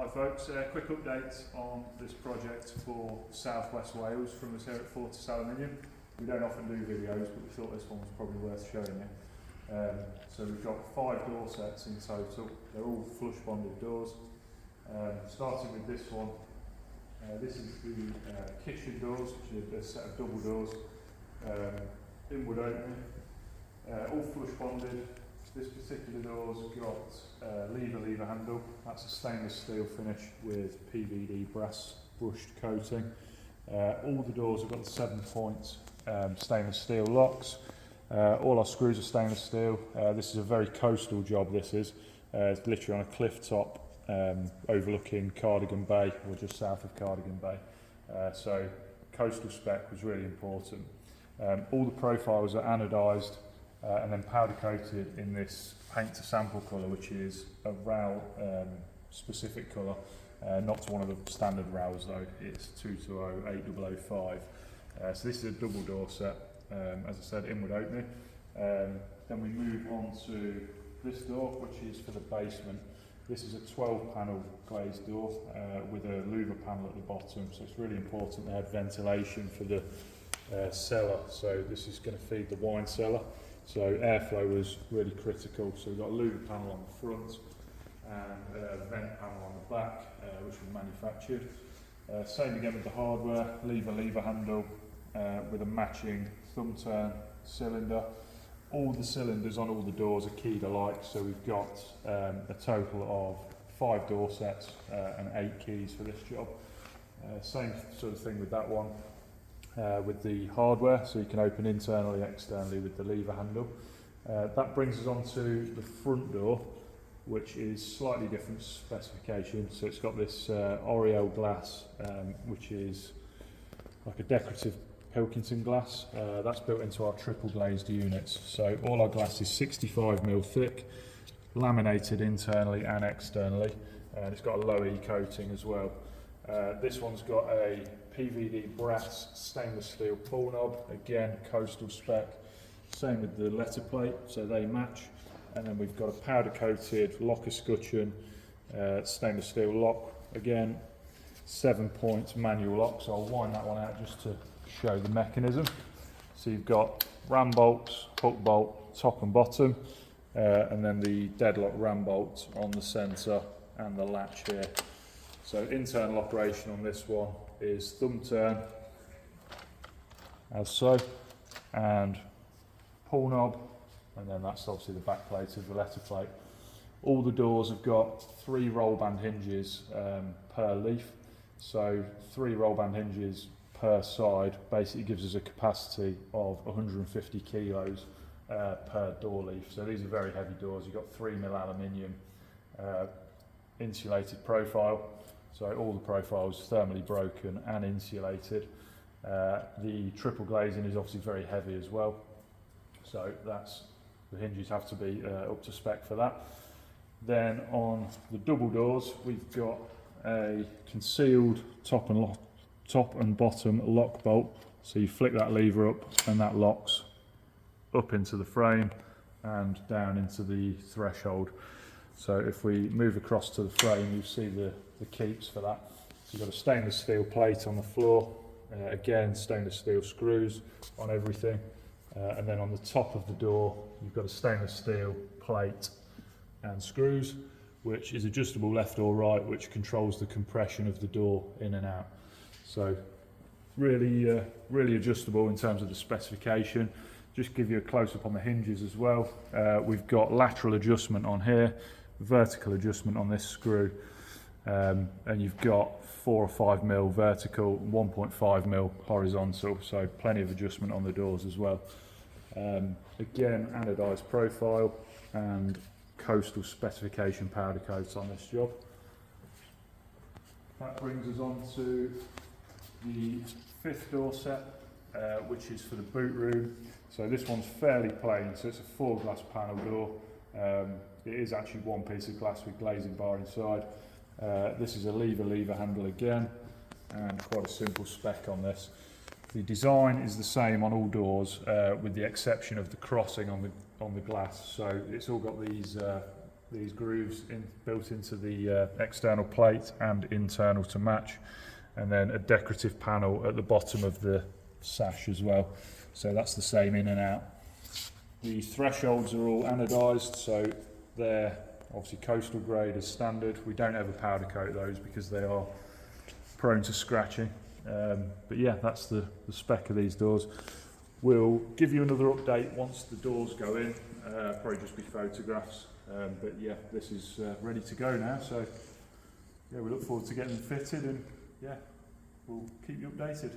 Hi folks, quick update on this project for South West Wales from us here at Fortis Aluminium. We don't often do videos, but we thought this one was probably worth showing you. So we've got 5 door sets in total. They're all flush bonded doors. Starting with this one, this is the kitchen doors, which are a set of double doors, inward opening, all flush bonded. This particular door's got lever handle. That's a stainless steel finish with PVD brass brushed coating. All the doors have got the 7-point stainless steel locks. All our screws are stainless steel. This is a very coastal job, this is. It's literally on a cliff top overlooking Cardigan Bay, or just south of Cardigan Bay. So coastal spec was really important. All the profiles are anodised and then powder coated in this paint to sample colour, which is a RAL specific colour, not to one of the standard RALs though. It's 2208005. So this is a double door set, as I said, inward opening. Then we move on to this door, which is for the basement. This is a 12 panel glazed door with a louver panel at the bottom, so it's really important they had ventilation for the cellar. So this is going to feed the wine cellar. So airflow was really critical. So we've got a louver panel on the front and a vent panel on the back, which we manufactured. Same again with the hardware, lever handle with a matching thumb turn cylinder. All the cylinders on all the doors are keyed alike, so we've got a total of 5 door sets and 8 keys for this job. Same sort of thing with that one. With the hardware, so you can open internally, externally with the lever handle. That brings us on to the front door, which is slightly different specification. So it's got this Oreo glass, which is like a decorative Pilkington glass. That's built into our triple glazed units. So all our glass is 65mm thick, laminated internally and externally, and it's got a low E coating as well. This one's got a PVD brass stainless steel pull knob, again coastal spec. Same with the letter plate, so they match. And then we've got a powder coated lock escutcheon stainless steel lock, again 7-point manual lock. So I'll wind that one out just to show the mechanism. So you've got ram bolts, hook bolt, top and bottom, and then the deadlock ram bolt on the centre and the latch here. So internal operation on this one is thumb turn, as so, and pull knob, and then that's obviously the back plate of the letter plate. All the doors have got 3 roll band hinges per leaf, so 3 roll band hinges per side basically gives us a capacity of 150 kilos per door leaf. So these are very heavy doors. You've got 3mm aluminium insulated profile. So all the profiles thermally broken and insulated. The triple glazing is obviously very heavy as well. So the hinges have to be up to spec for that. Then on the double doors, we've got a concealed top and bottom lock bolt. So you flick that lever up and that locks up into the frame and down into the threshold. So if we move across to the frame, you see the keeps for that. So you've got a stainless steel plate on the floor, again stainless steel screws on everything, and then on the top of the door you've got a stainless steel plate and screws, which is adjustable left or right, which controls the compression of the door in and out. So really adjustable in terms of the specification. Just give you a close-up on the hinges as well. We've got lateral adjustment on here, vertical adjustment on this screw, and you've got 4 or 5mm vertical, 1.5mm horizontal, so plenty of adjustment on the doors as well. Again, anodised profile and coastal specification powder coats on this job. That brings us on to the 5th door set, which is for the boot room. So this one's fairly plain, so it's a 4 glass panel door. It is actually 1 piece of glass with glazing bar inside. This is a lever handle again, and quite a simple spec on this. The design is the same on all doors, with the exception of the crossing on the glass. So it's all got these these grooves built into the external plate and internal to match, and then a decorative panel at the bottom of the sash as well, so that's the same in and out. The thresholds are all anodised, so they're obviously coastal grade as standard. We don't ever powder coat those because they are prone to scratching. But yeah, that's the spec of these doors. We'll give you another update once the doors go in, probably just be photographs. But yeah, this is ready to go now, so yeah, we look forward to getting them fitted, and yeah, we'll keep you updated.